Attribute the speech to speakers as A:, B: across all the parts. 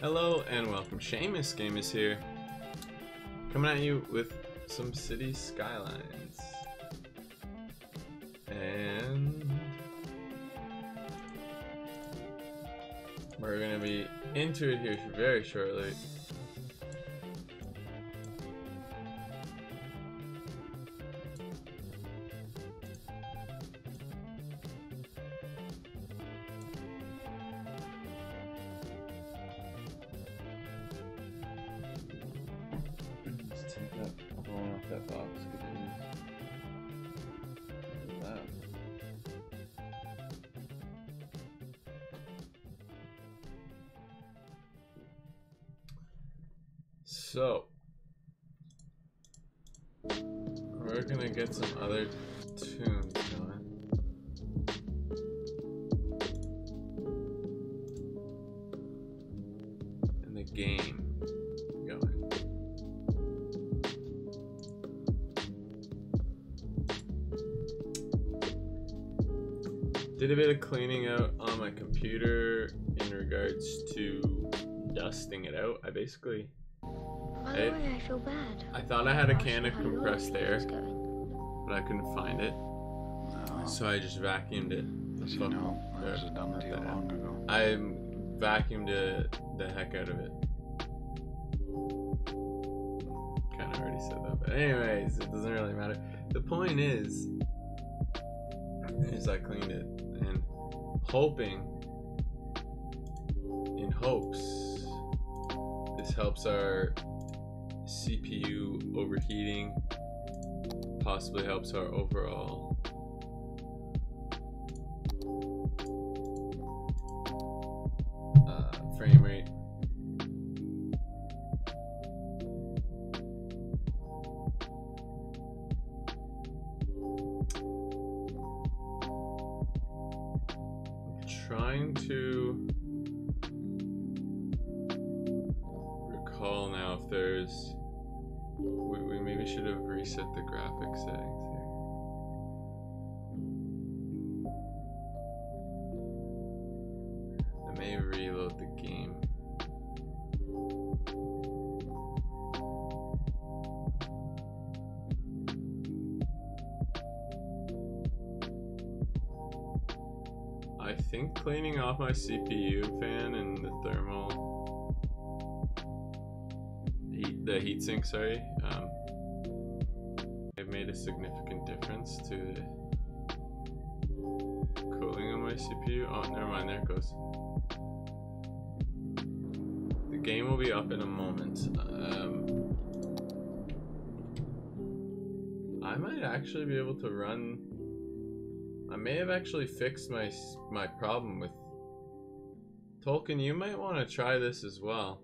A: Hello and welcome. SeamusGameus here, coming at you with some city skylines, and we're gonna be into it here very shortly. That box could use that. So we're gonna get some other tunes going. And the game going. Did a bit of cleaning out on my computer in regards to dusting it out. I basically
B: I feel bad.
A: I thought I had a can of compressed air, but I couldn't find it. So I just vacuumed it.
C: As you know, that was done with you long ago.
A: I vacuumed the heck out of it. Kind of already said that, but anyways, it doesn't really matter. The point is I cleaned it and in hopes this helps our CPU overheating, possibly helps our overall frame rate. Trying to recall now if there's we maybe should have reset the graphic settings here. I may reload the game. I think cleaning off my CPU fan and the thermal heatsink, sorry, it made a significant difference to the cooling on my CPU. Oh, never mind, there it goes. The game will be up in a moment. I might actually be able to run. I may have actually fixed my problem with Tolkien. You might want to try this as well.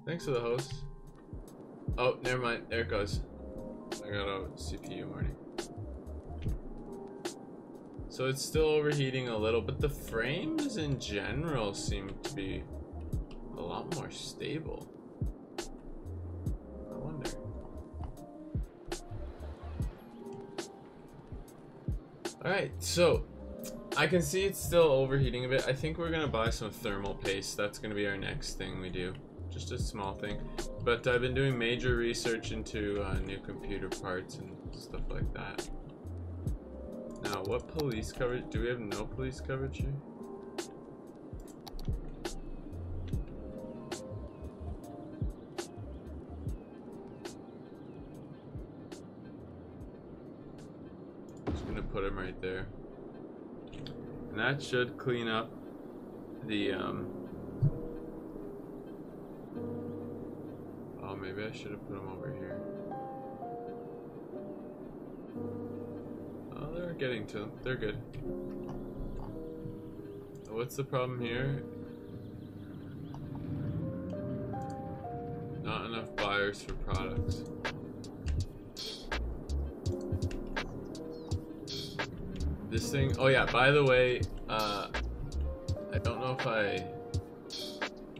A: Thanks for the host. Oh, never mind. There it goes. I got a CPU warning. So it's still overheating a little, but the frames in general seem to be a lot more stable. I wonder. Alright, so I can see it's still overheating a bit. I think we're gonna buy some thermal paste. That's gonna be our next thing we do. Just a small thing. But I've been doing major research into new computer parts and stuff like that. Now, what police coverage? Do we have no police coverage here? Just gonna put him right there. And that should clean up the, oh, maybe I should have put him over here. Oh, they're getting to them. They're good. What's the problem here? Not enough buyers for products. This thing, oh yeah, by the way, I don't know if I...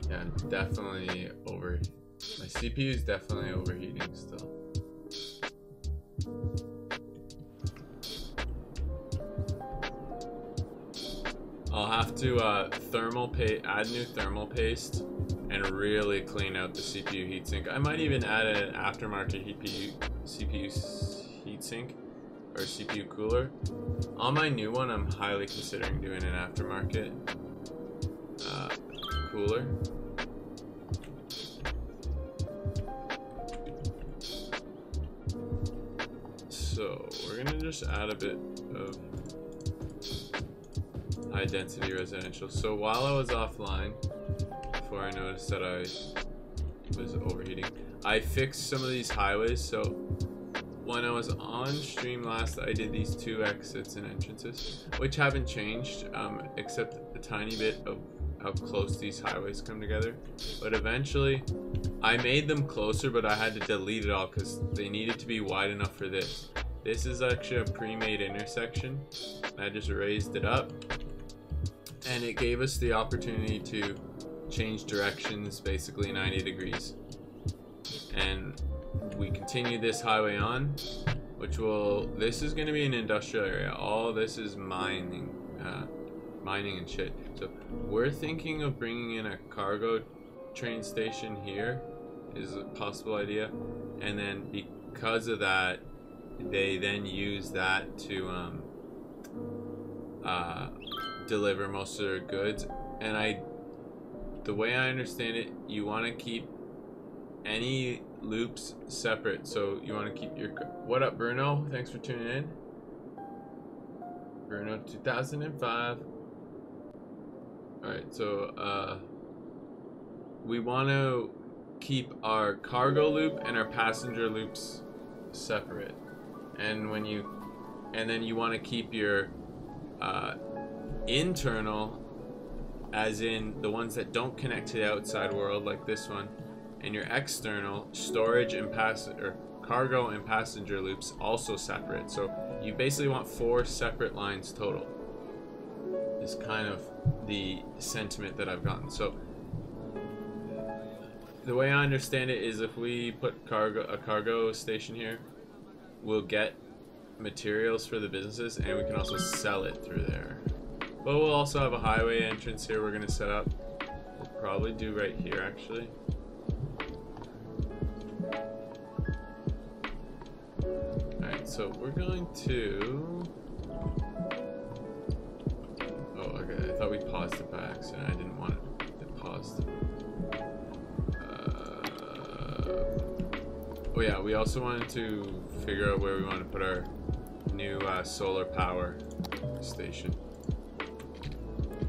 A: Yeah, definitely over... My CPU is definitely overheating still. I'll have to add new thermal paste and really clean out the CPU heatsink. I might even add an aftermarket CPU heatsink or CPU cooler. On my new one, I'm highly considering doing an aftermarket cooler. So we're gonna just add a bit of high density residential. So while I was offline, before I noticed that I was overheating, I fixed some of these highways. So when I was on stream last, I did these 2 exits and entrances, which haven't changed, except a tiny bit of how close these highways come together. But eventually, I made them closer, but I had to delete it all because they needed to be wide enough for this. This is actually a pre-made intersection. I just raised it up, and it gave us the opportunity to change directions basically 90 degrees. And we continue this highway on, which will, this is going to be an industrial area. All this is mining and shit. So we're thinking of bringing in a cargo train station here, is a possible idea. And then because of that, they then use that to deliver most of their goods. And the way I understand it, you want to keep any loops separate. So you want to keep your... What up, Bruno? Thanks for tuning in. Bruno 2005. Alright, so we want to keep our cargo loop and our passenger loops separate. And then you want to keep your internal, as in the ones that don't connect to the outside world, like this one, and your external storage and cargo and passenger loops also separate. So you basically want 4 separate lines total. Is kind of the sentiment that I've gotten. So the way I understand it is, if we put a cargo station here, we'll get materials for the businesses, and we can also sell it through there. But we'll also have a highway entrance here we're going to set up. We'll probably do right here, actually. Alright, so we're going to... Oh, okay, I thought we paused it by accident. I didn't want it paused. Oh yeah, we also wanted to figure out where we want to put our new solar power station.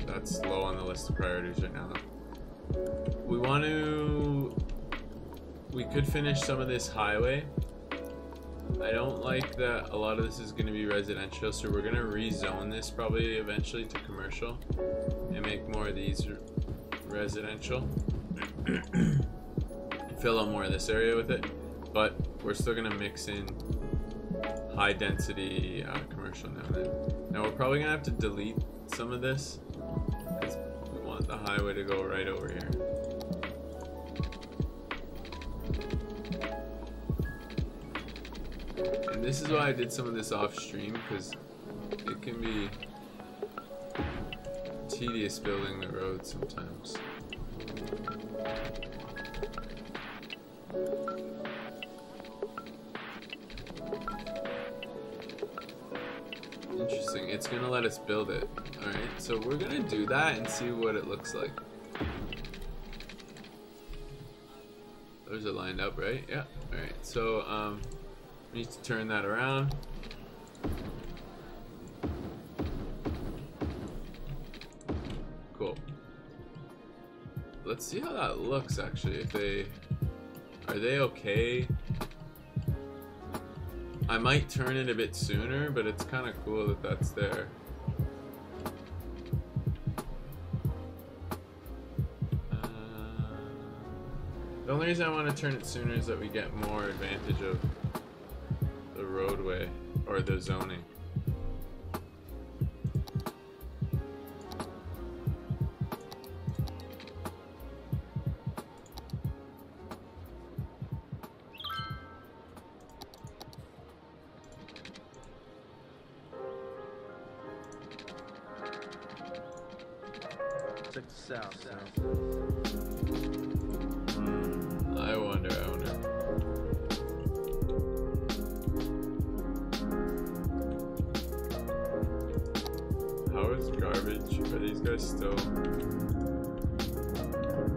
A: That's low on the list of priorities right now. We could finish some of this highway. I don't like that a lot of this is going to be residential, so we're going to rezone this probably eventually to commercial and make more of these residential. Fill out more of this area with it, but we're still going to mix in high density commercial now and then. Now we're probably going to have to delete some of this because we want the highway to go right over here. And this is why I did some of this off stream, because it can be tedious building the road sometimes. Interesting, it's gonna let us build it. Alright, so we're gonna do that and see what it looks like. Those are lined up, right? Yeah. Alright, so we need to turn that around. Cool. Let's see how that looks actually. Are they okay? I might turn it a bit sooner, but it's kind of cool that that's there. The only reason I want to turn it sooner is that we get more advantage of the roadway or the zoning.
D: Check this out, son.
A: I wonder. How is garbage? Are these guys still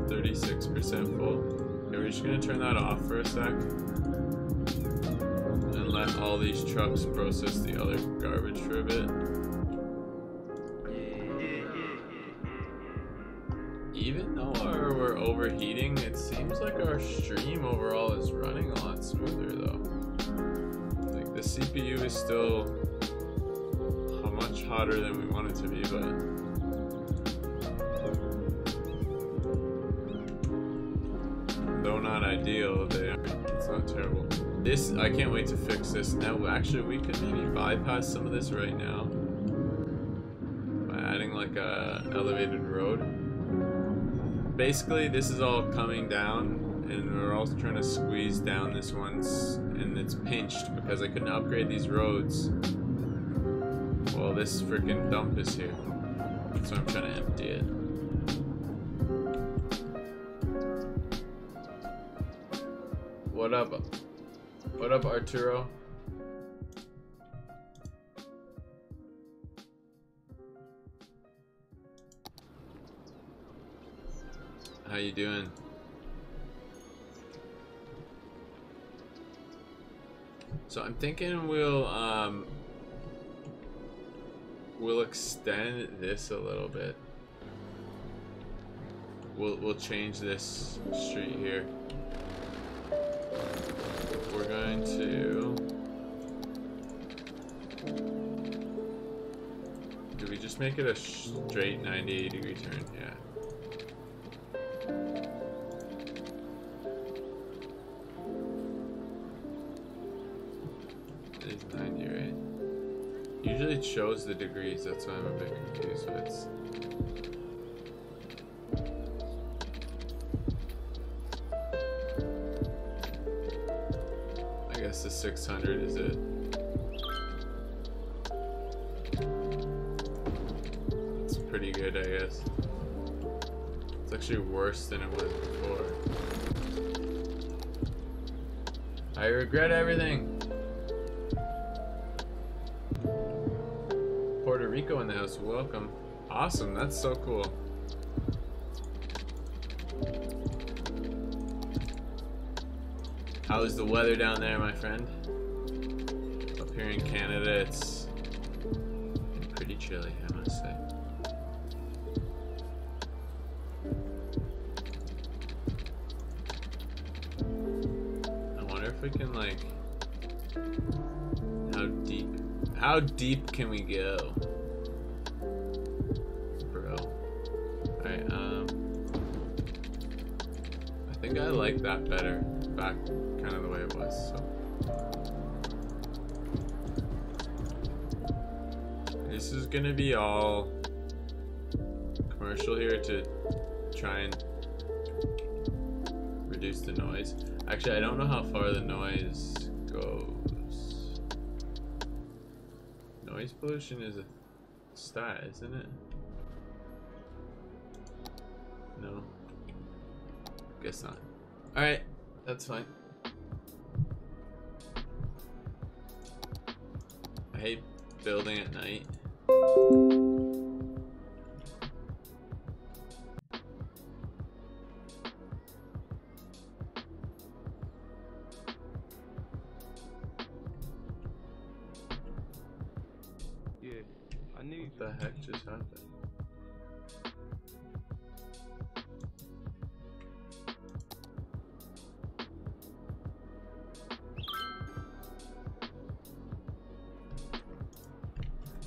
A: 36% full? Okay, we're just gonna turn that off for a sec. And let all these trucks process the other garbage for a bit. Even though we're overheating, it seems like our stream overall is running a lot smoother though. Like the CPU is still much hotter than we want it to be, but though not ideal, it's not terrible. This, I can't wait to fix this. Now, actually, we could maybe bypass some of this right now by adding like a elevated road. Basically, this is all coming down, and we're also trying to squeeze down this one, and it's pinched because I couldn't upgrade these roads. Well, this freaking dump is here, so I'm trying to empty it. What up? What up, Arturo? How you doing? So I'm thinking we'll extend this a little bit. We'll change this street here. We're going to. Do we just make it a straight 98-degree turn? Yeah. It is 90, right? Usually it shows the degrees, that's why I'm a bit confused. So it's. I guess the 600 is it. It's pretty good, I guess. It's actually worse than it was before. I regret everything. Puerto Rico in the house, welcome. Awesome, that's so cool. How's the weather down there, my friend? Up here in Canada, it's pretty chilly, I must say. I wonder if we can, like, how deep can we go? Bro. Alright, I think I like that better. Back kind of the way it was, so. This is gonna be all commercial here to try and reduce the noise. Actually, I don't know how far the noise goes. Noise pollution is a stat, isn't it? No. Guess not. Alright, that's fine. I hate building at night. What the heck just happened?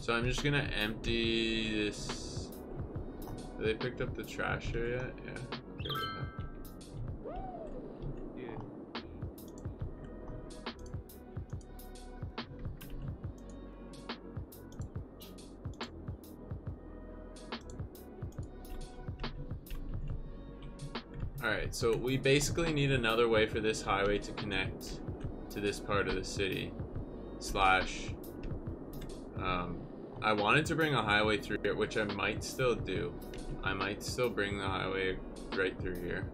A: So I'm just gonna empty this. Have they picked up the trash here yet? Yeah. Okay, Alright, so we basically need another way for this highway to connect to this part of the city. Slash, I wanted to bring a highway through here, which I might still do. I might still bring the highway right through here.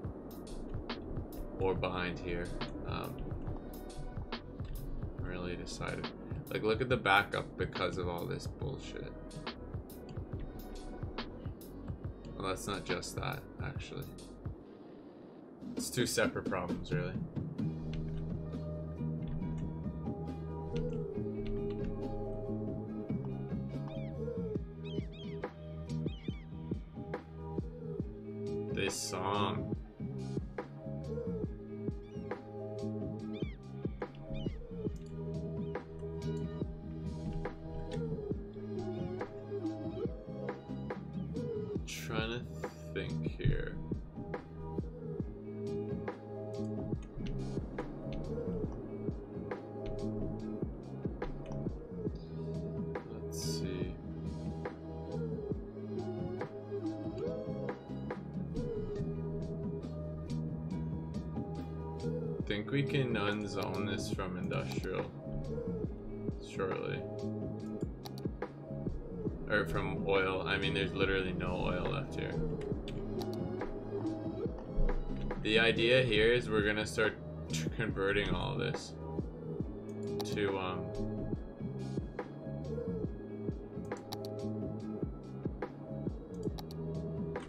A: Or behind here. I'm really decided. Like, look at the backup because of all this bullshit. Well, that's not just that, actually. It's two separate problems, really. This song. Trying to think here. Let's see. I think we can unzone this from industrial shortly. Or from oil. I mean, there's literally no oil left here. The idea here is we're gonna start converting all this to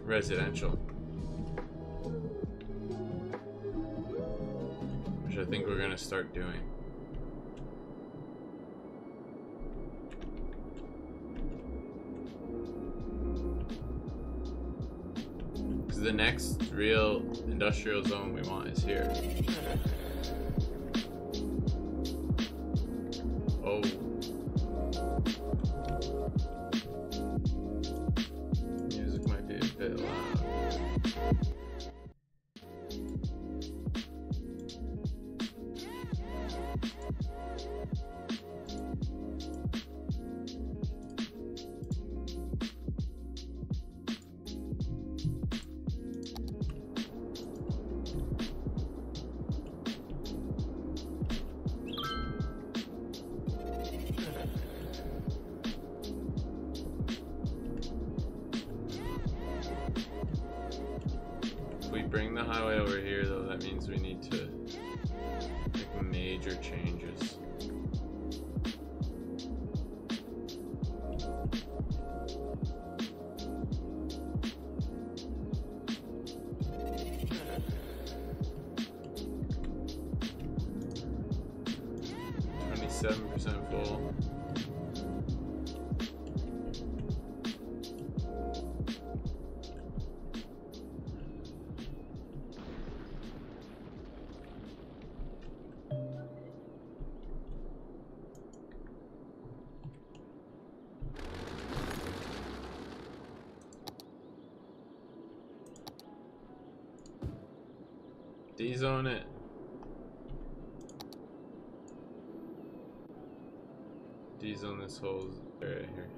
A: residential, which I think we're gonna start doing. The next real industrial zone we want is here. Oh. Music might be a bit loud. Bring the highway over here, though. That means we need to make major changes. %, full. D-zone it. D-zone this whole area here.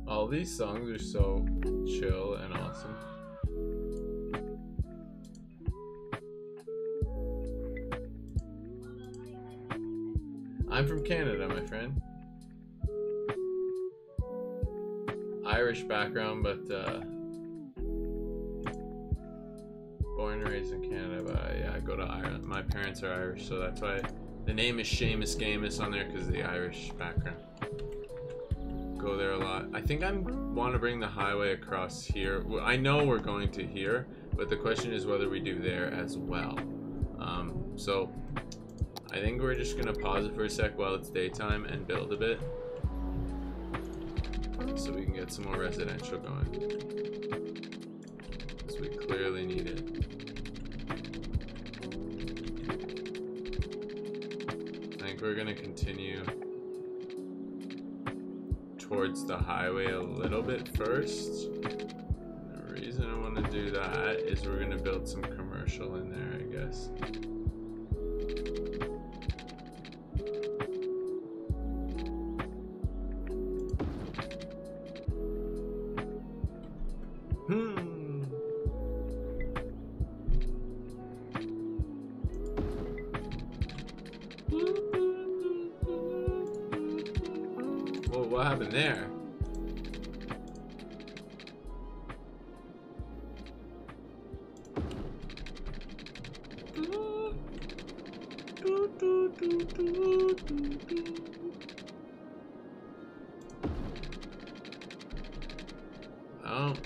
A: All these songs are so chill and awesome. I'm from Canada, my friend. Irish background, but born and raised in Canada, but yeah, I go to Ireland. My parents are Irish, so that's why the name is SeamusGameus on there, because of the Irish background. Go there a lot. I think I want to bring the highway across here. I know we're going to here, but the question is whether we do there as well. So I think we're just gonna pause it for a sec while it's daytime and build a bit, so we can get some more residential going, because we clearly need it. I think we're gonna continue towards the highway a little bit first. The reason I want to do that is we're going to build some commercial in there, I guess. happened there?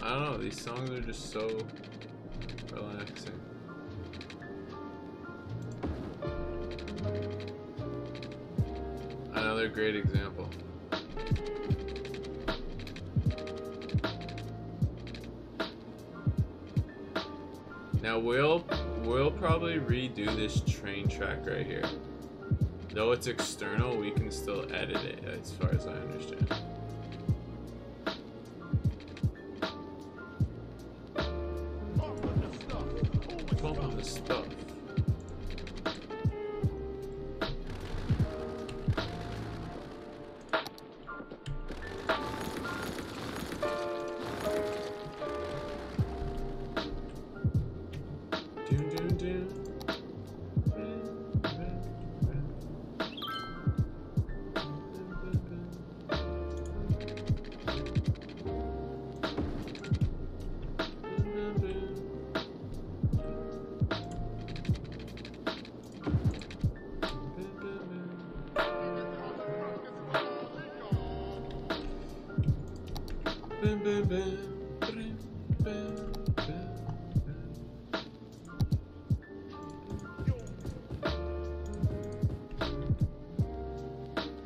A: I don't know, these songs are just so relaxing. Another great example. Now we'll probably redo this train track right here. Though it's external, we can still edit it as far as I understand. Bumping the stuff.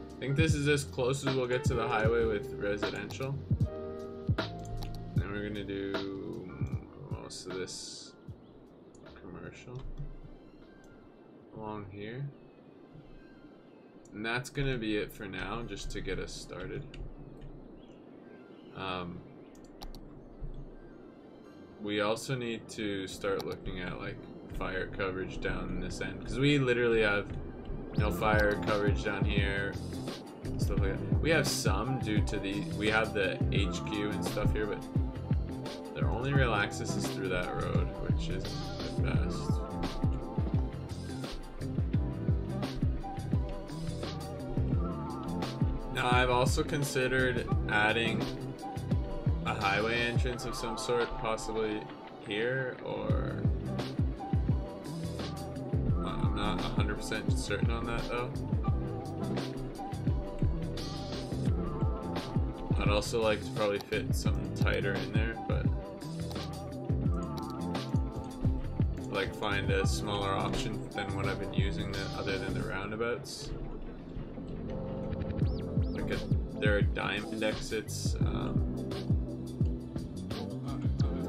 A: I think this is as close as we'll get to the highway with residential. Then we're gonna do most of this commercial along here. And that's gonna be it for now, just to get us started. We also need to start looking at like fire coverage down this end, because we literally have no fire coverage down here, stuff like that. We have some due to we have the HQ and stuff here, but their only real access is through that road, which isn't the best. Now I've also considered adding a highway entrance of some sort, possibly here, or I'm not 100% certain on that though. I'd also like to probably fit some tighter in there, but like find a smaller option than what I've been using other than the roundabouts. Like there are diamond exits.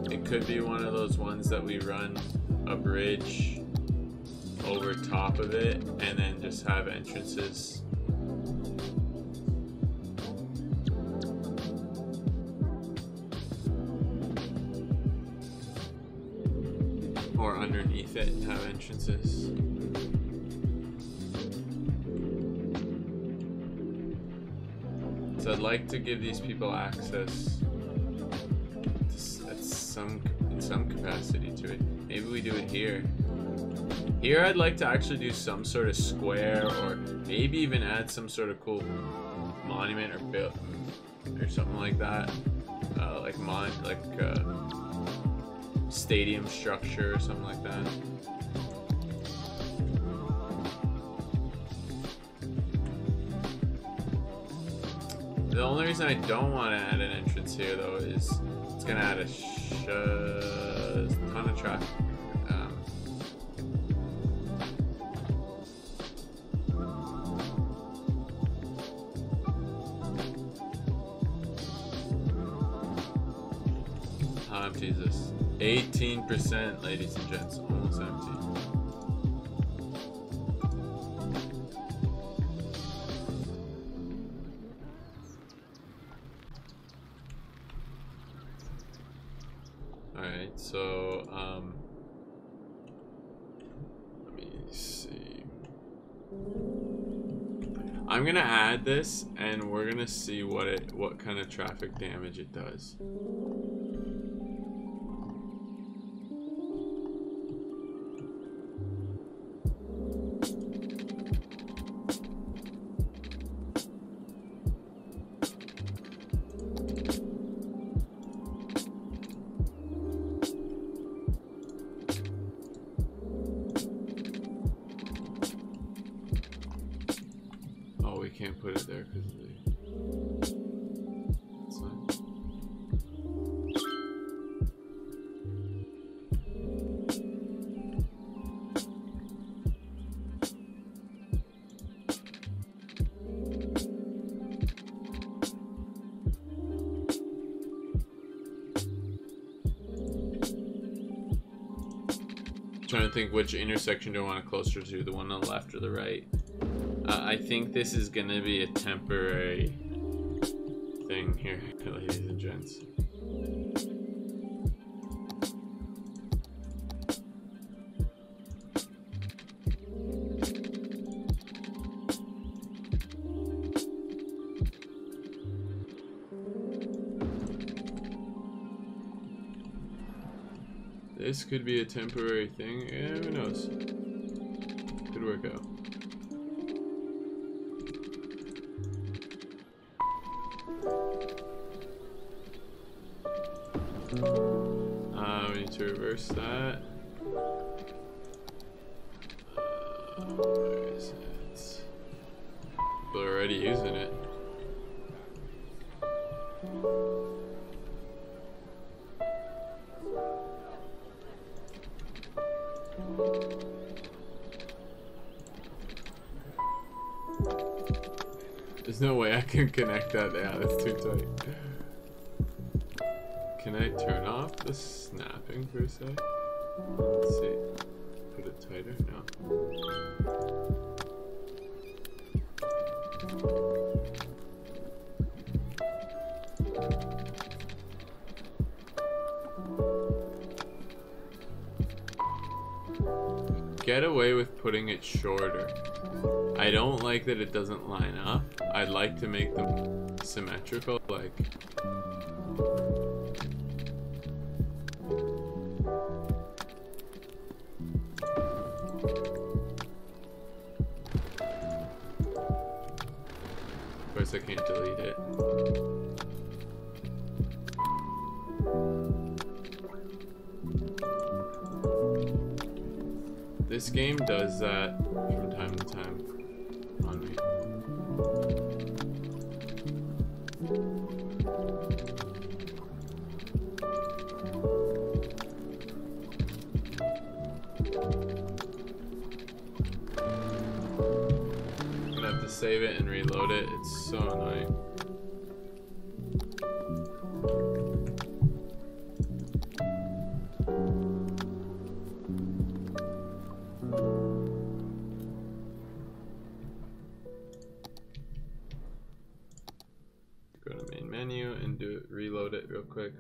A: It could be one of those ones that we run a bridge over top of it and then just have entrances. Or underneath it and have entrances. So I'd like to give these people access in some capacity to it. Maybe we do it here. Here I'd like to actually do some sort of square, or maybe even add some sort of cool monument or build or something like that. Like stadium structure or something like that. The only reason I don't want to add an entrance here though is it's gonna add a ton of traffic. How empty is this? 18%, ladies and gents, almost empty. Alright, so, let me see. I'm gonna add this, and we're gonna see what kind of traffic damage it does. put it there because of the... That's fine. Trying to think which intersection do I want it closer to, the one on the left or the right. I think this is gonna be a temporary thing here, ladies and gents. This could be a temporary thing. Yeah, who knows? Could work out. We need to reverse that. Where is it? People are already using it. There's no way I can connect that. Yeah, that's too tight. Can I turn off the snapping per se? Let's see. Put it tighter? No. Get away with putting it shorter. I don't like that it doesn't line up. I'd like to make them symmetrical, like... Of course I can't delete it. This game does that from time to time on me. I'm gonna have to save it and reload it. It's so annoying. Go to main menu and do it, reload it real quick.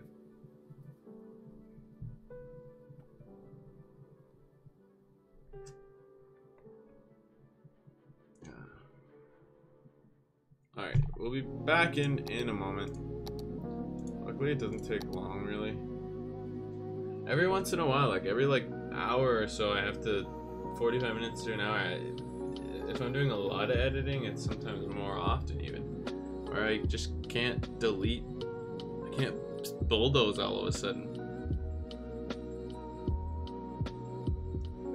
A: Alright, we'll be back in a moment. Luckily it doesn't take long, really. Every once in a while, like every hour or so, I have to 45 minutes to an hour. If I'm doing a lot of editing, it's sometimes more often even. Or I just can't delete. I can't bulldoze all of a sudden.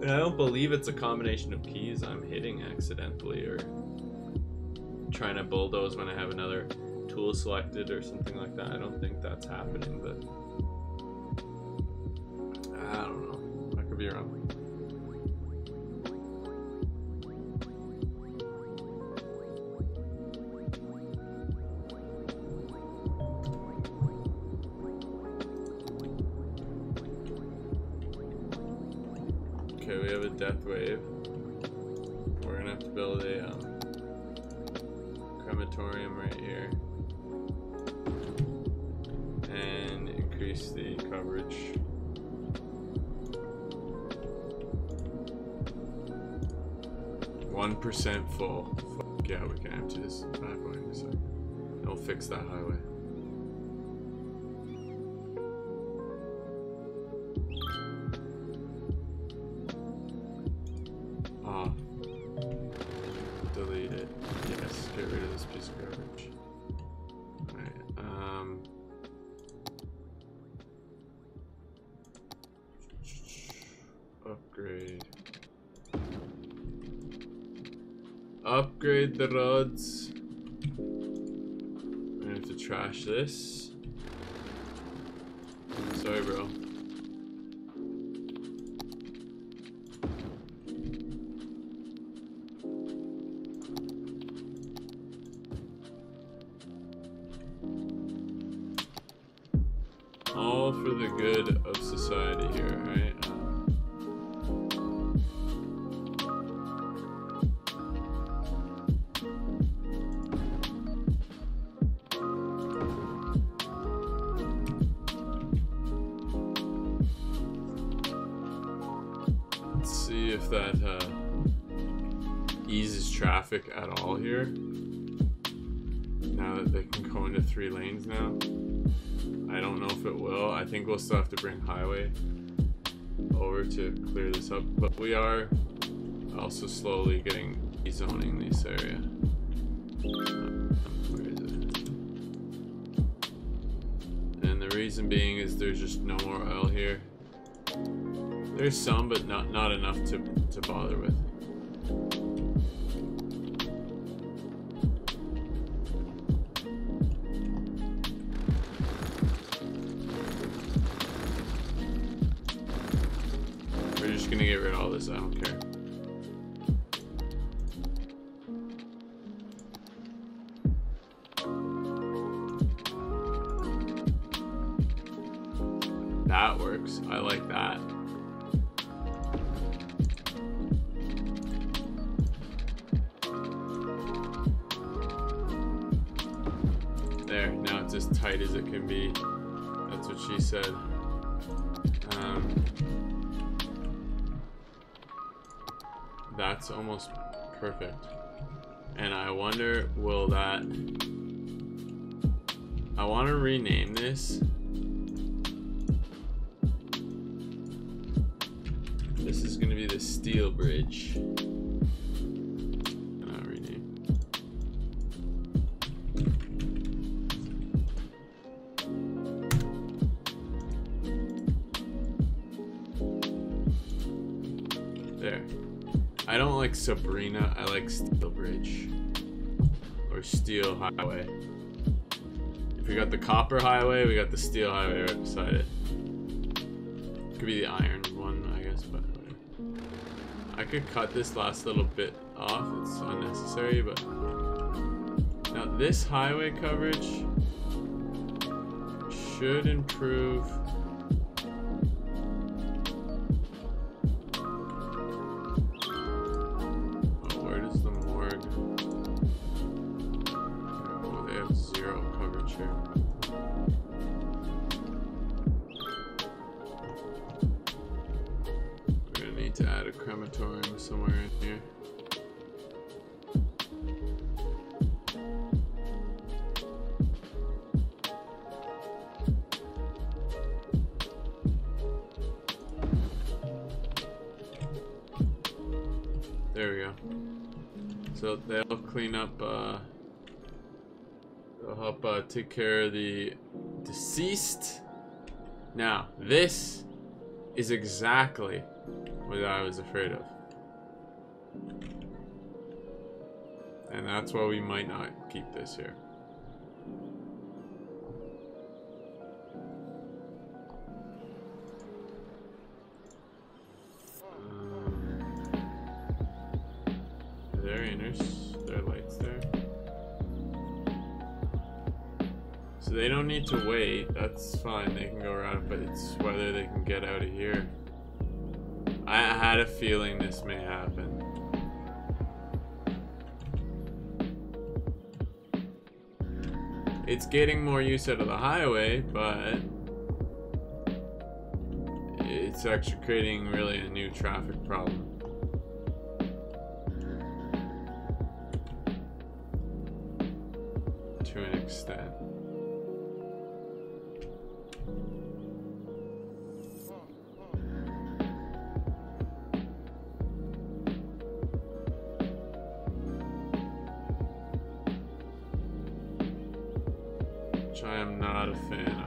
A: And I don't believe it's a combination of keys I'm hitting accidentally or trying to bulldoze when I have another tool selected or something like that. I don't think that's happening, but I don't know. I could be wrong. Okay, we have a death wave. We're gonna have to build a crematorium right here and increase the coverage. %1 full. Fuck yeah, we can empty this bad boy in a second. It'll fix that highway. Off. Delete it. Yes, get rid of this piece of garbage. Alright, upgrade. Upgrade the roads. trash this. Sorry, bro. All for the good of society here, right? Let's see if that eases traffic at all here. Now that they can go into 3 lanes now. I don't know if it will. I think we'll still have to bring highway over to clear this up, but we are also slowly getting zoning this area. Where is it? And the reason being is there's just no more oil here. There's some, but not enough to bother with. Gonna get rid of all this, I don't care. That works. I like that. There, now it's as tight as it can be. That's what she said. That's almost perfect. And I wonder, will that... I want to rename this. This is going to be the steel bridge. Rename. There. I don't like Sabrina, I like Steel Bridge. Or Steel Highway. If we got the Copper Highway, we got the Steel Highway right beside it. Could be the Iron one, I guess, but whatever. I could cut this last little bit off, it's unnecessary, but... Now this highway coverage should improve... To add a crematorium somewhere in here. There we go. So they'll clean up, they'll help take care of the deceased. Now, this is exactly what I was afraid of. And that's why we might not keep this here. Are there inners? There are lights there. So they don't need to wait. That's fine. They can go around, but it's whether they can get out of here. I had a feeling this may happen. It's getting more use out of the highway, but it's actually creating really a new traffic problem. To an extent. Which I am not a fan of.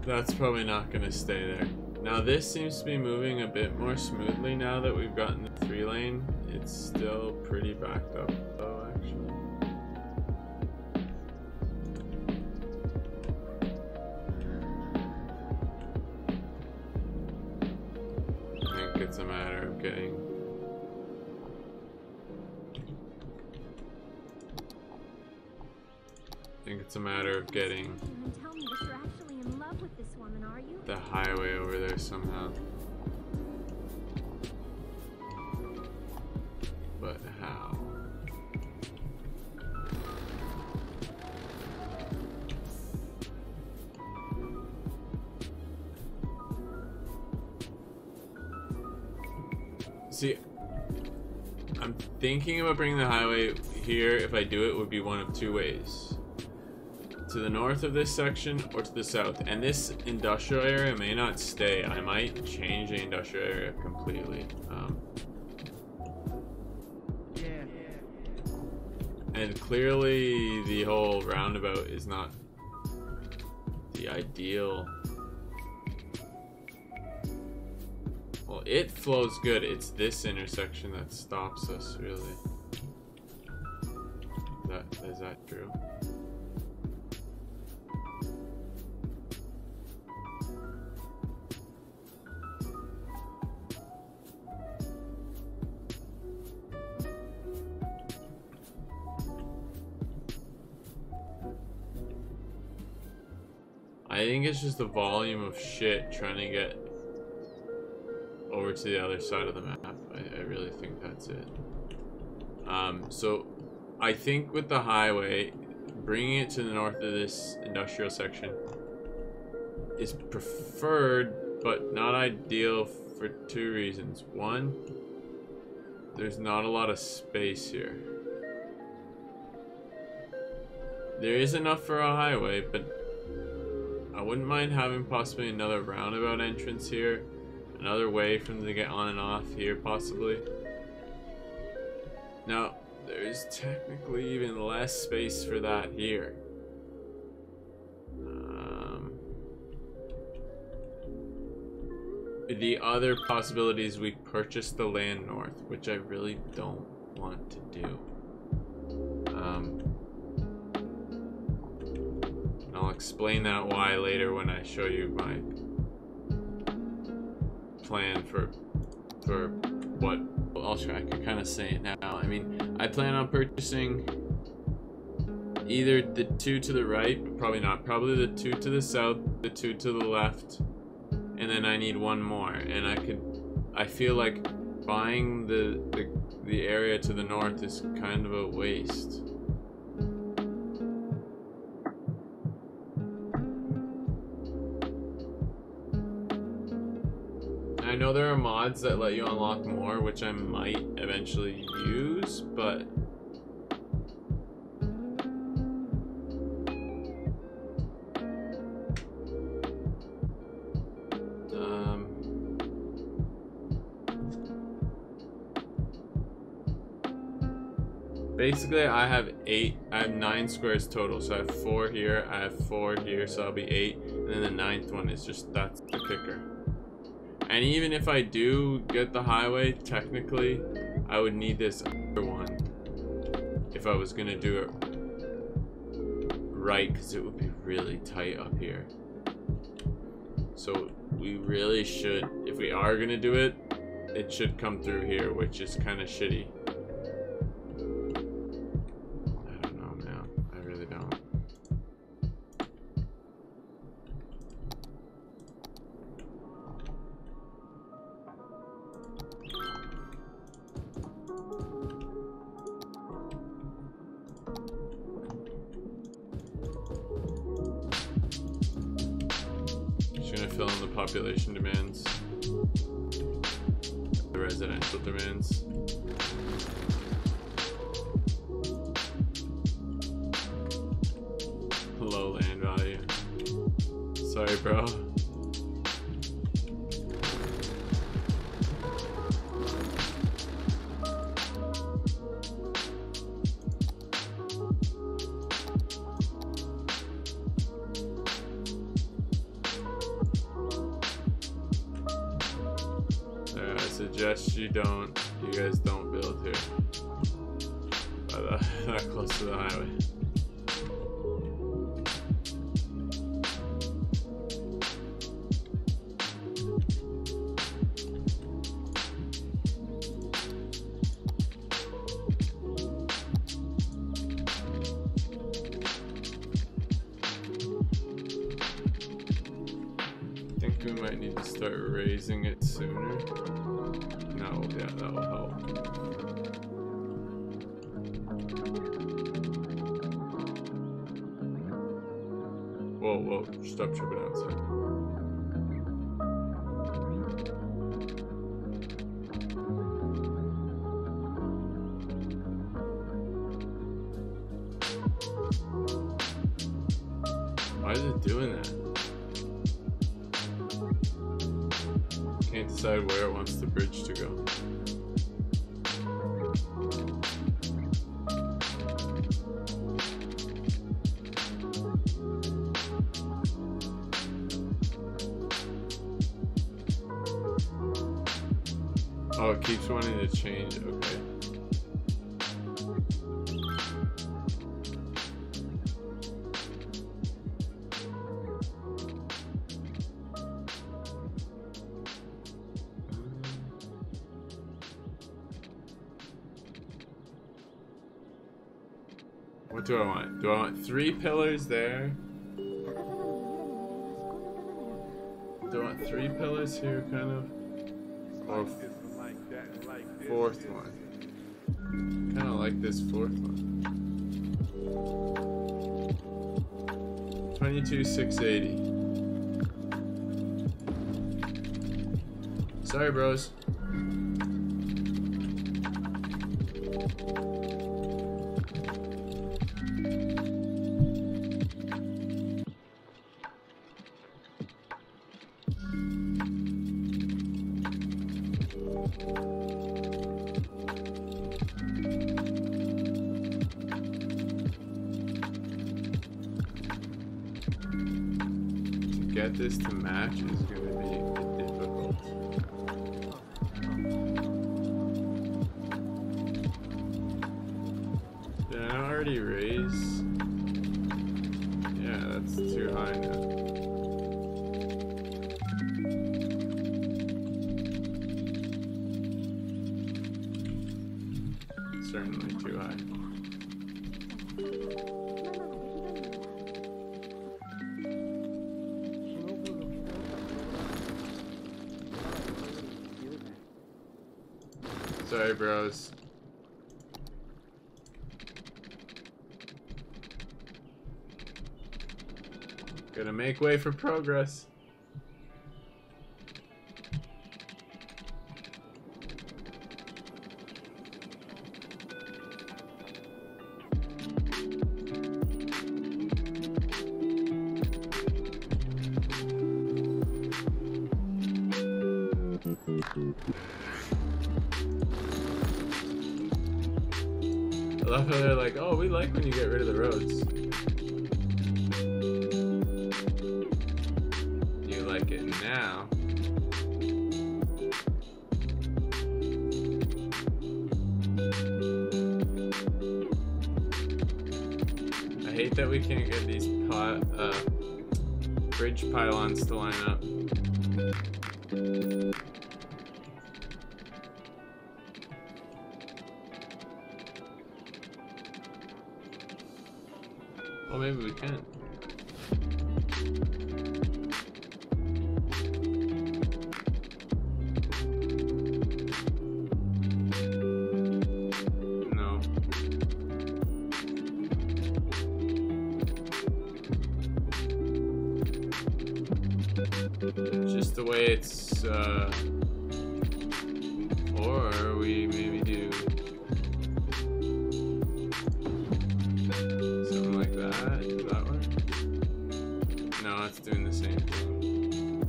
A: That's probably not going to stay there. Now this seems to be moving a bit more smoothly now that we've gotten the 3-lane It's still pretty backed up though, actually. I think it's a matter of getting
D: Tell me that you're actually in love with this woman, are you?
A: the highway over there somehow. But how? See, I'm thinking about bringing the highway here. If I do it, would be one of two ways. To the north of this section or to the south. And this industrial area may not stay. I might change the industrial area completely. And clearly the whole roundabout is not the ideal. Well, it flows good. It's this intersection that stops us, really. Is that true? I think it's just the volume of shit trying to get over to the other side of the map. I really think that's it. So I think with the highway, bringing it to the north of this industrial section is preferred, but not ideal for two reasons. One, there's not a lot of space here. There is enough for a highway, but I wouldn't mind having possibly another roundabout entrance here. Another way for them to get on and off here, possibly. Now, there's technically even less space for that here. The other possibility is we purchase the land north, which I really don't want to do. I'll explain that why later when I show you my plan for what. Well, I'll try. I can kind of say it now. I mean, I plan on purchasing either the two to the right, but probably not. Probably the two to the south, the two to the left, and then I need one more. And I feel like buying the area to the north is kind of a waste. I know there are mods that let you unlock more, which I might eventually use, but basically I have 9 squares total, so I have 4 here, I have 4 here, so I'll be 8, and then the 9th one is just, that's the kicker. And even if I do get the highway, technically, I would need this other one if I was gonna do it right, because it would be really tight up here. So we really should, if we are gonna do it, it should come through here, which is kind of shitty. I don't know, man. I really don't. Fill in the population demands, the residential demands. Low land value. Sorry, bro. Suggest you don't You guys don't build here. That close to the highway. I think we might need to start raising it sooner. No, yeah, that will help. Whoa, whoa, stop tripping outside. Why is it doing that? Can't decide where it wants the bridge to go. Oh, it keeps wanting to change. Okay. What do I want? Do I want 3 pillars there? Do I want 3 pillars here, kind of? Or 4th one? Kind of like this 4th one. 22,680. Sorry, bros. Get this to match is going to be difficult. Did I already raise? Yeah, that's too high now. Certainly too high. Sorry, bros. Gotta make way for progress. I love how they're like, oh, we like when you get rid of the roads. You like it now. I hate that we can't get these bridge pylons to line up. Well, maybe we can. No. Just the way it's, or we maybe do something like that. Does that work? No, it's doing the same thing.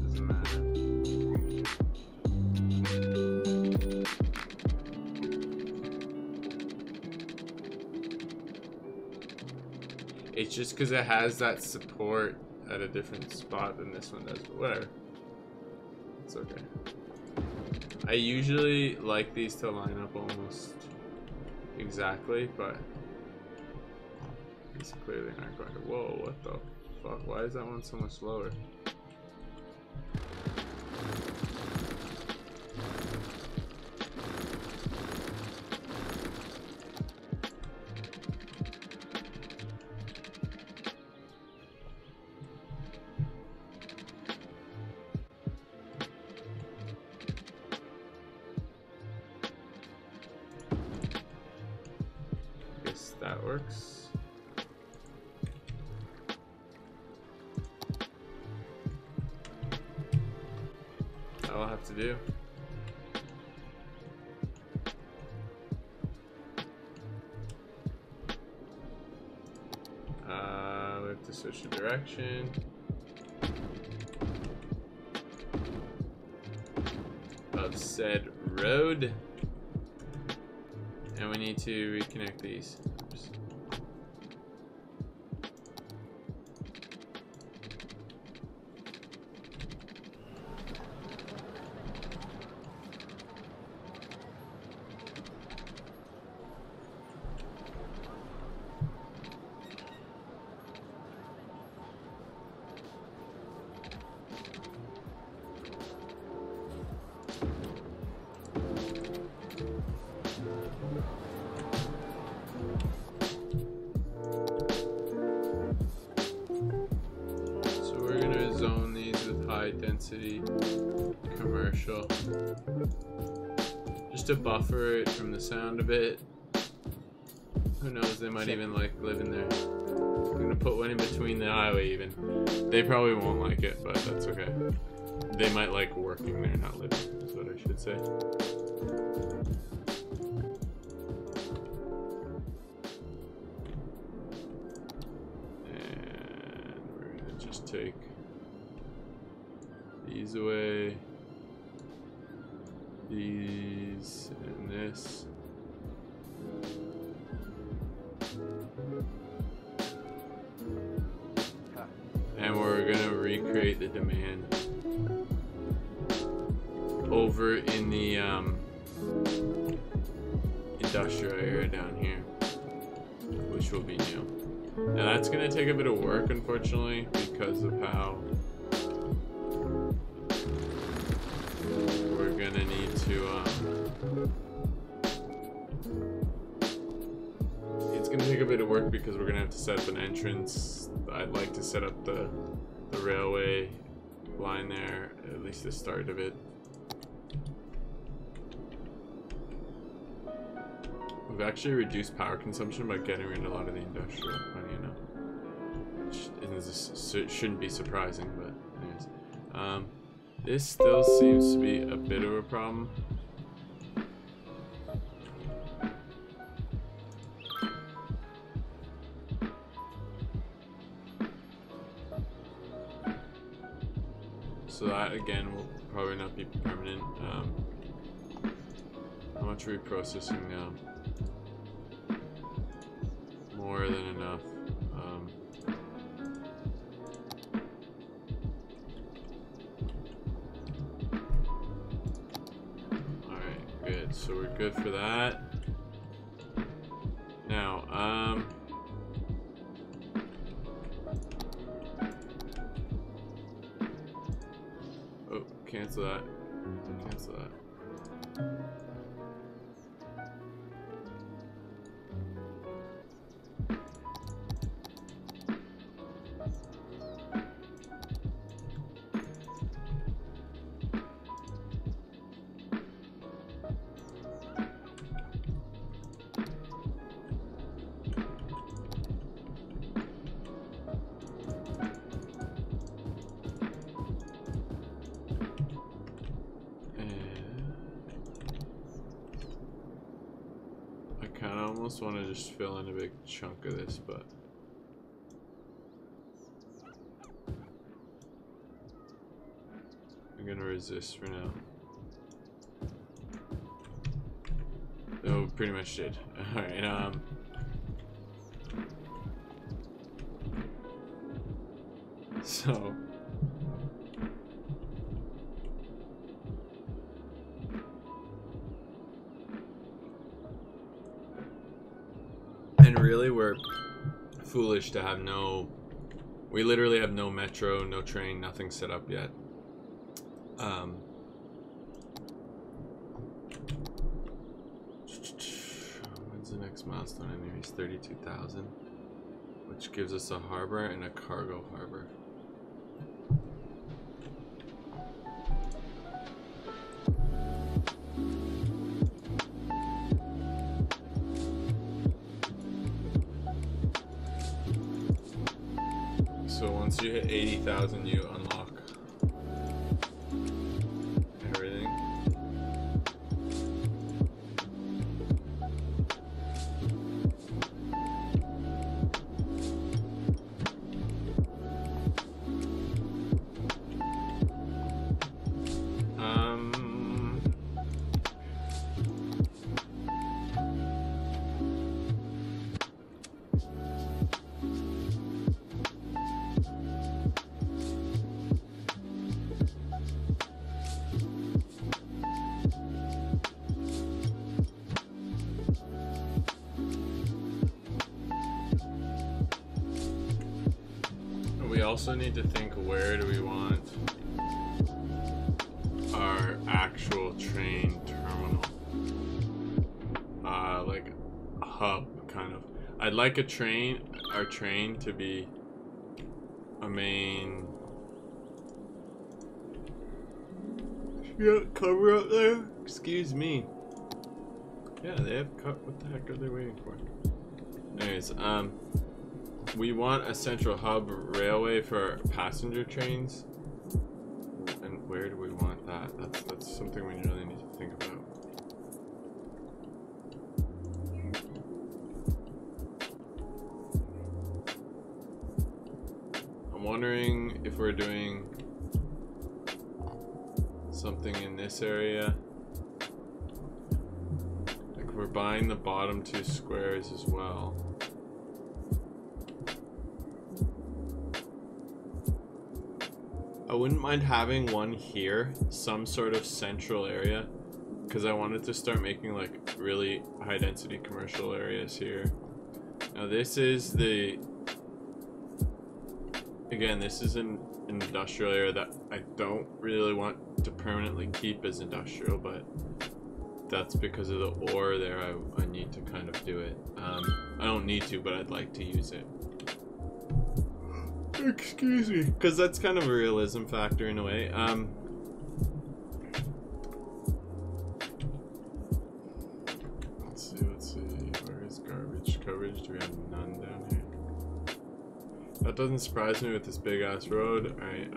A: Doesn't matter. It's just because it has that support at a different spot than this one does, but whatever. It's okay. I usually like these to line up almost exactly, but these clearly aren't going to. Whoa, what the fuck? Why is that one so much slower? Guess that works. That'll have to do. We have to switch the direction. Of said road. And we need to reconnect these. Oops. Density commercial, just to buffer it from the sound a bit. Who knows, they might even like living there. I'm gonna put one in between the highway even. They probably won't like it, but that's okay. They might like working there, not living, is what I should say. And we're gonna just take these away, these, and this. And we're gonna recreate the demand over in the industrial area down here, which will be new. Now that's gonna take a bit of work, unfortunately, because of how we're gonna need to it's gonna take a bit of work because we're gonna have to set up an entrance. I'd like to set up the railway line there, at least the start of it. We've actually reduced power consumption by getting rid of a lot of the industrial, funny enough. Shouldn't be surprising, but anyways. This still seems to be a bit of a problem. So that again will probably not be permanent. How much are we processing now? More than enough. Alright, good. So we're good for that. Now, oh, cancel that. Cancel that. I almost want to just fill in a big chunk of this, but I'm gonna resist for now. Oh, pretty much did. Alright, so And really, we're foolish to have no... We literally have no metro, no train, nothing set up yet. When's the next milestone? Anyways, 32,000. Which gives us a harbor and a cargo harbor. So once you hit 80,000, you unlock everything. We also need to think, where do we want our actual train terminal? Like a hub, kind of. I'd like our train to be a main... Yeah, cover up there? Excuse me. Yeah, they have what the heck are they waiting for? Anyways, we want a central hub railway for passenger trains. And where do we want that? That's something we really need to think about. I'm wondering if we're doing something in this area. Like we're buying the bottom 2 squares as well. I wouldn't mind having one here, some sort of central area, because I wanted to start making like really high density commercial areas here. Now this is the... Again, this is an industrial area that I don't really want to permanently keep as industrial, but that's because of the ore there. I need to kind of do it. I don't need to, but I'd like to use it. Excuse me. Because that's kind of a realism factor in a way. Let's see. Where is garbage coverage? Do we have none down here? That doesn't surprise me with this big ass road. Alright,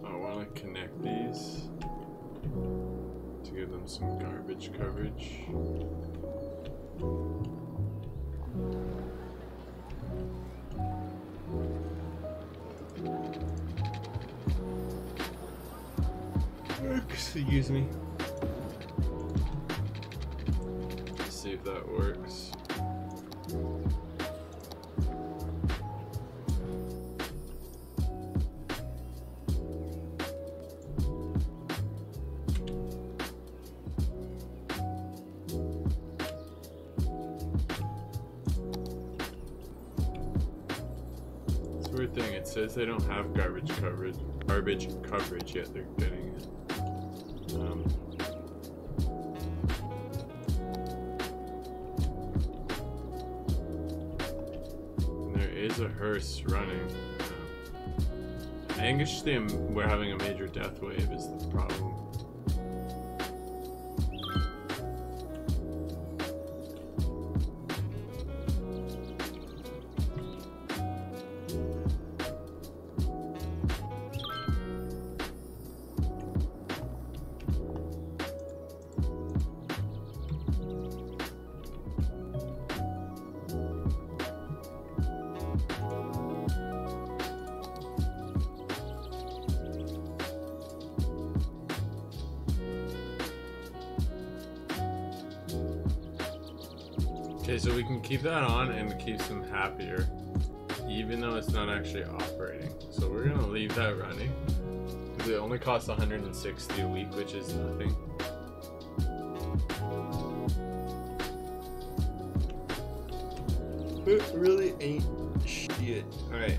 A: I want to connect these to give them some garbage coverage. Excuse me. Let's see if that works. Weird thing, it says they don't have garbage coverage yet they're getting it. And there is a hearse running. I think it's just we're having a major death wave is the problem. Okay, so we can keep that on and it keeps them happier, even though it's not actually operating. So we're gonna leave that running because it only costs 160 a week, which is nothing. It really ain't shit. All right.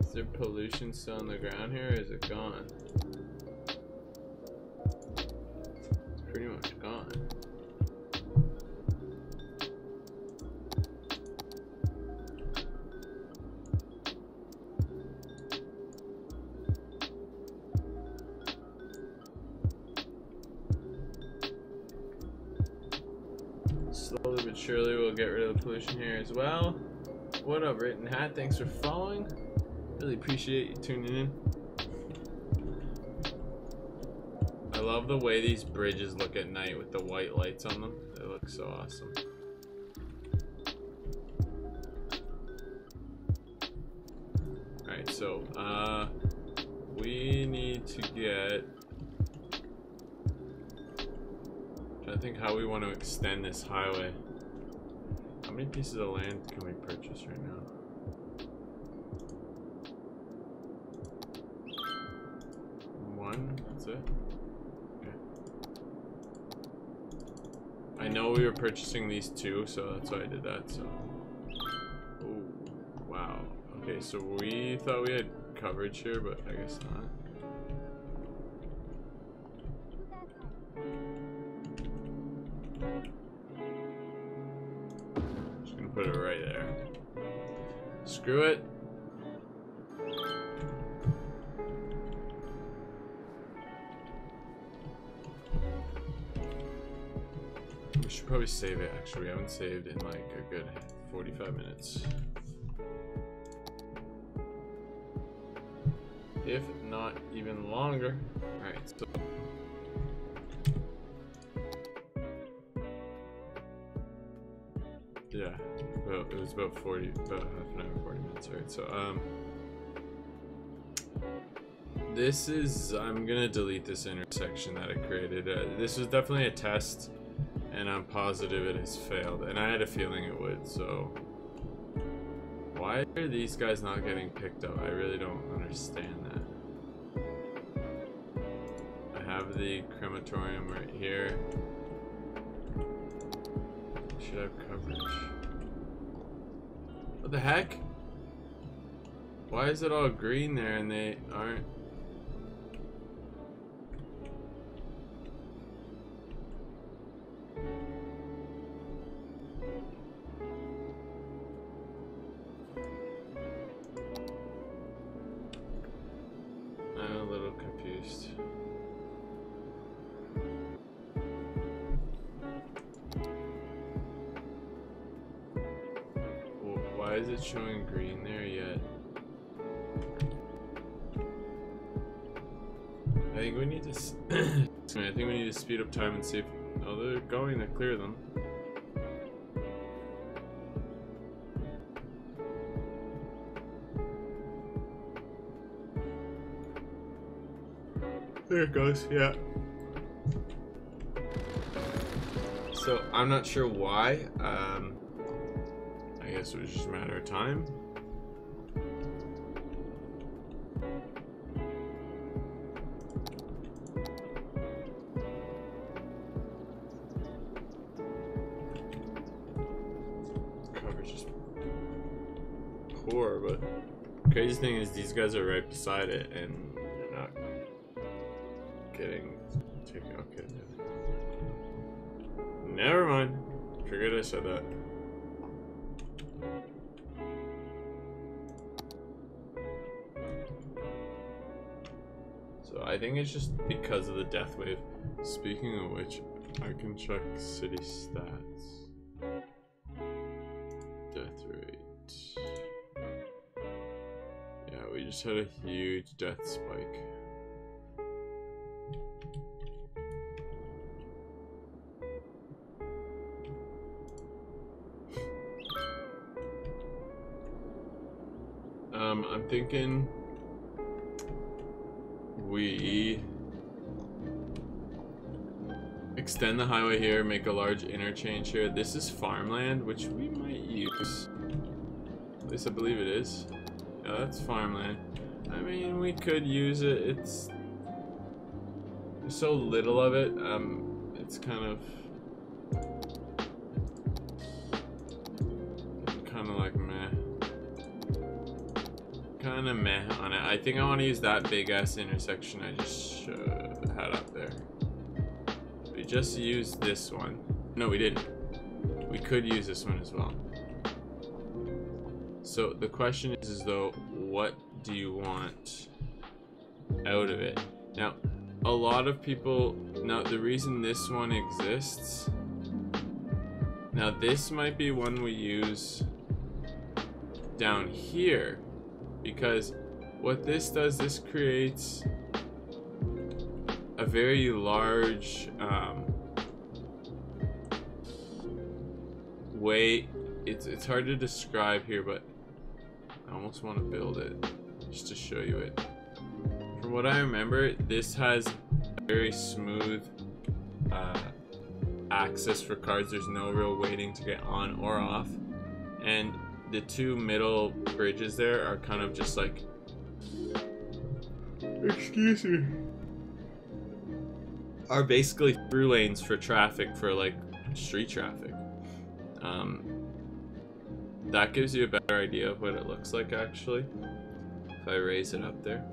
A: Is there pollution still on the ground here, or is it gone? It's pretty much gone. Slowly but surely we'll get rid of the pollution here as well. What up, Written Hat? Thanks for following. Really appreciate you tuning in. I love the way these bridges look at night with the white lights on them. They look so awesome. Alright, so we need to get, I think how we want to extend this highway. How many pieces of land can we purchase right now? That's it. Okay. I know we were purchasing these two, so that's why I did that. So, oh wow. Okay, so we thought we had coverage here, but I guess not. Just gonna put it right there. Screw it. We should probably save it. Actually, we haven't saved in like a good 45 minutes. If not even longer. Alright, so yeah, well, it was about half an hour, 40 minutes. Alright, so this is, I'm gonna delete this intersection that I created. This was definitely a test, and I'm positive it has failed, and I had a feeling it would. So why are these guys not getting picked up? I really don't understand that. I have the crematorium right here. Should have coverage. What the heck? Why is it all green there and they aren't? I'm a little confused. Why is it showing green there yet? I think we need to I think we need to speed up time and see if, oh, they're going to clear them. There it goes, yeah. So I'm not sure why. I guess it was just a matter of time. Coverage is poor, but the crazy thing is these guys are right beside it and they're not getting taken. Okay. Never mind. Forget I said that. So I think it's just because of the death wave. Speaking of which, I can check city stats. Death rate. Yeah, we just had a huge death spike. I'm thinking we extend the highway here, make a large interchange here. This is farmland, which we might use. At least I believe it is. Yeah, that's farmland. I mean, we could use it. There's so little of it. It's kind of like meh. Kind of meh on it. I think I want to use that big ass intersection I just had up there. We just used this one. No, we didn't. We could use this one as well. So the question is though, what do you want out of it? Now, a lot of people, now the reason this one exists, now this might be one we use down here, because what this does, this creates a very large way. It's hard to describe here, but I almost want to build it just to show you it. From what I remember, this has a very smooth access for cars. There's no real waiting to get on or off, and the two middle bridges there are kind of just like, excuse me, are basically through lanes for traffic, for like street traffic. That gives you a better idea of what it looks like actually, if I raise it up there.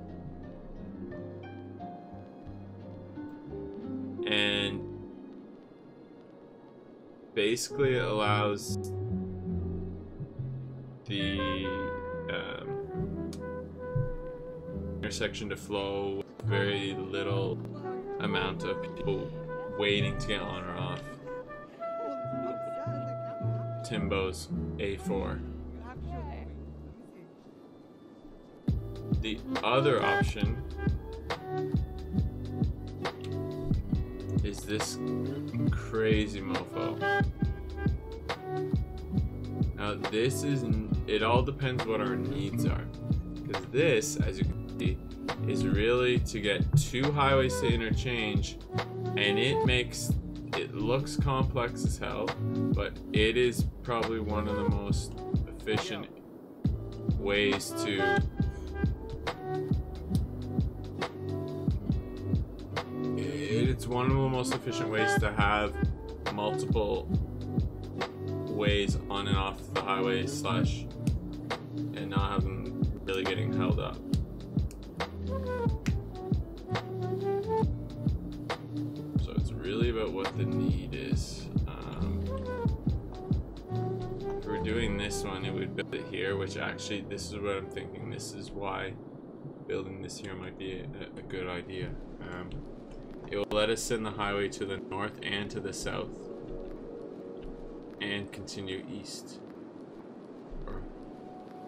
A: And basically it allows the intersection to flow with very little amount of people waiting to get on or off. Timbo's A4. The other option is this crazy mofo. Now this is, it all depends what our needs are, because this, as you can see, is really to get two highways to interchange, and it looks complex as hell, but it is probably one of the most efficient ways to it's one of the most efficient ways to have multiple ways on and off the highway slash and not have them really getting held up. So it's really about what the need is. If we're doing this one, it would build it here, which actually this is what I'm thinking. This is why building this here might be a good idea. It will let us send the highway to the north and to the south, and continue east or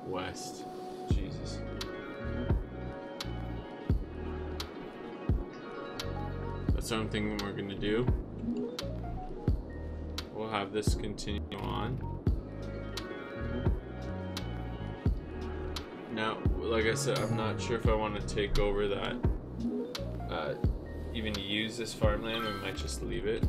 A: west. Jesus. That's what I'm thinking we're gonna do. We'll have this continue on. Now, like I said, I'm not sure if I want to take over that, even use this farmland. We might just leave it.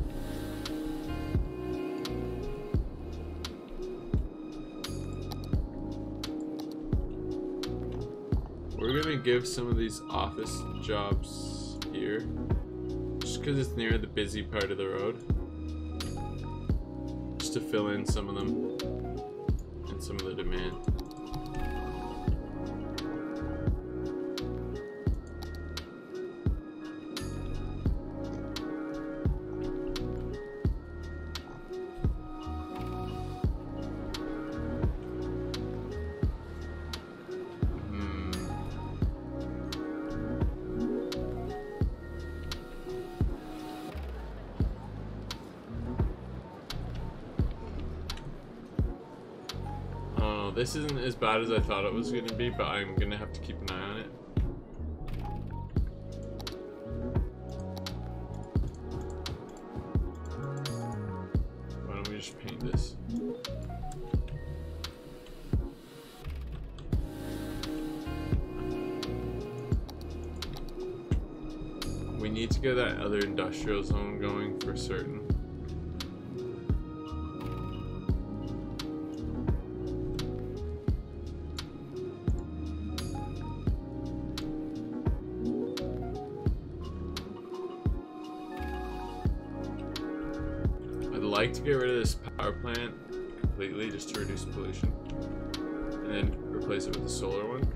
A: We're gonna give some of these office jobs here, just because it's near the busy part of the road, just to fill in some of them and some of the demand. know. This isn't as bad as I thought it was gonna be, but I'm gonna have to keep an eye on it. Why don't we just paint this? We need to get that other industrial zone going for certain. I'd like to get rid of this power plant completely just to reduce pollution and then replace it with a solar one.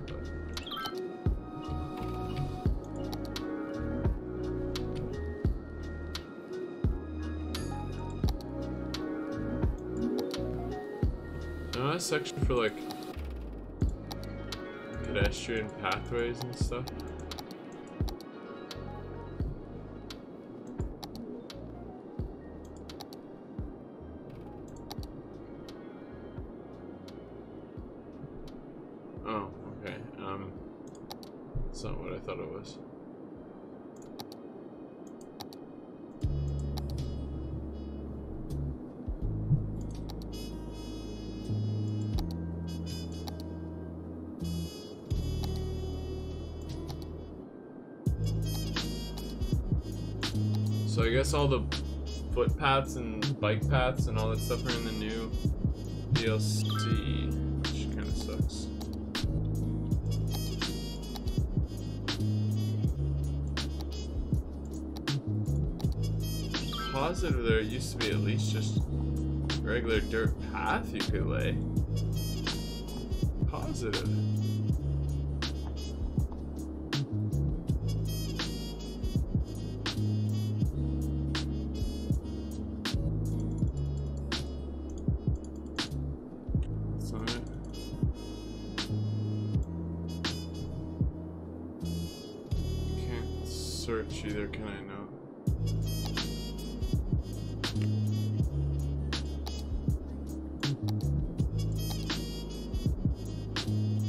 A: A section for like pedestrian pathways and stuff. Oh, okay. That's not what I thought it was. So I guess all the footpaths and bike paths and all that stuff are in the new DLC, which kind of sucks. Positive there used to be at least just a regular dirt path you could lay. Positive. Search either, can I know?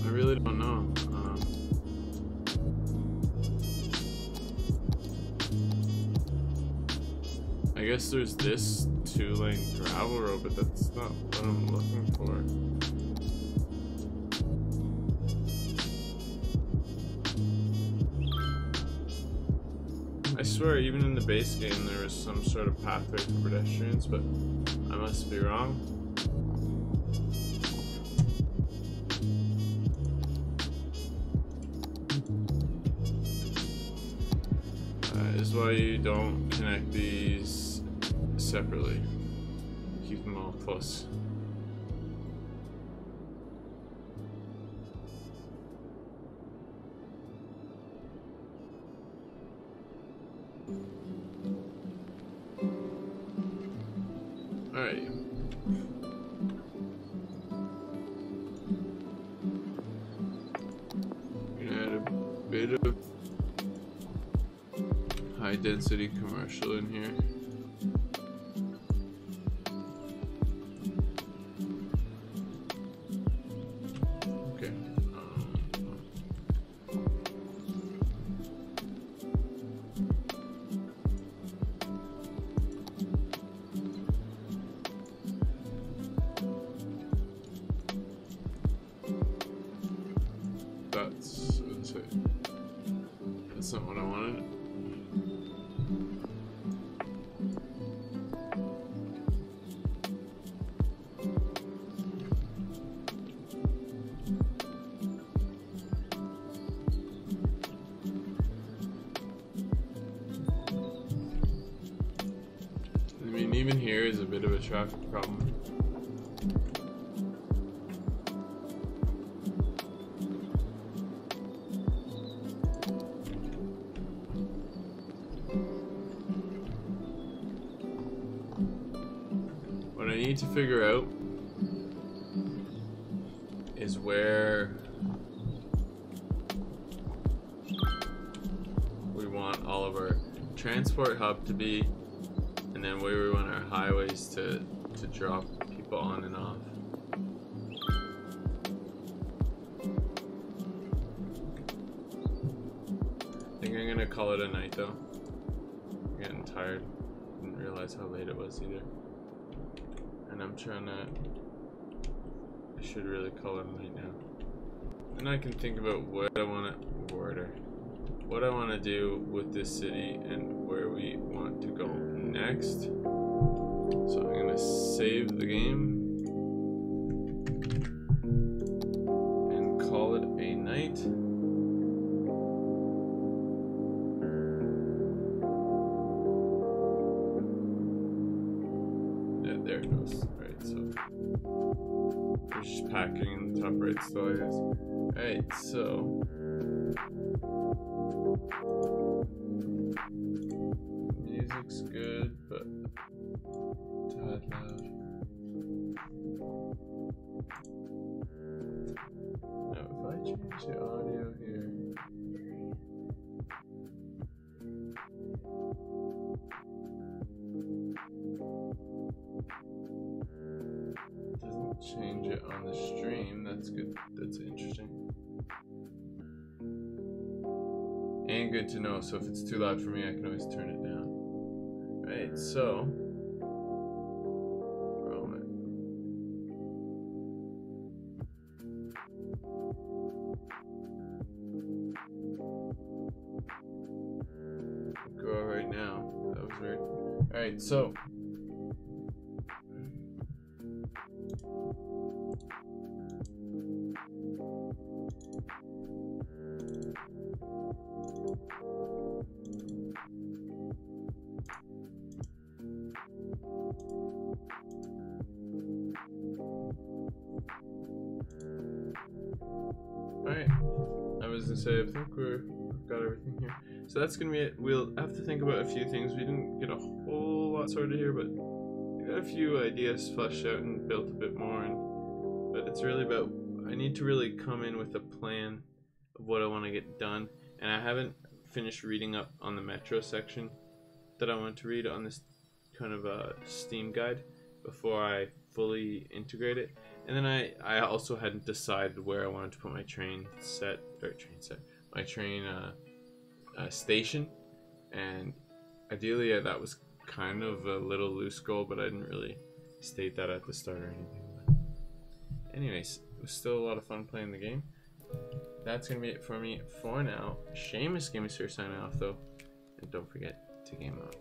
A: I really don't know. I guess there's this 2-lane gravel road, but that's not what I'm looking for. I swear, even in the base game, there was some sort of pathway for pedestrians, but I must be wrong. That is why you don't connect these separately. Keep them all close. Alright. Gonna add a bit of high density commercial in here. Okay. That's not what I wanted. I mean, even here is a bit of a traffic problem. What I need to figure out is where we want all of our transport hub to be, and then where we want our highways to drop people on and off. think I'm gonna call it a night though. I'm getting tired. Didn't realize how late it was either. And I'm trying to... I should really call it a night now. And I can think about what I want to do with this city and where we want to go next. So I'm gonna save the game and call it a night. Yeah, there it goes. Alright, so we're just packing in the top right still, I guess. Alright, so music's good, but tad loud. Now, if I change the audio here, doesn't change it on the stream. That's good. That's interesting. And good to know. So if it's too loud for me, I can always turn it down. Right, so go out right now. That was weird. Alright, so alright, I was gonna say, I think we've got everything here. So that's gonna be it. We'll have to think about a few things. We didn't get a whole lot sorted here, but we got a few ideas fleshed out and built a bit more. But it's really about, I need to really come in with a plan of what I want to get done. And I haven't finished reading up on the Metro section that I want to read on this kind of a Steam guide before I fully integrate it. And then I also hadn't decided where I wanted to put my train station, and ideally that was kind of a little loose goal, but I didn't really state that at the start or anything. But anyways, it was still a lot of fun playing the game. That's gonna be it for me for now. SeamusGameus here signing off though, and don't forget to game on.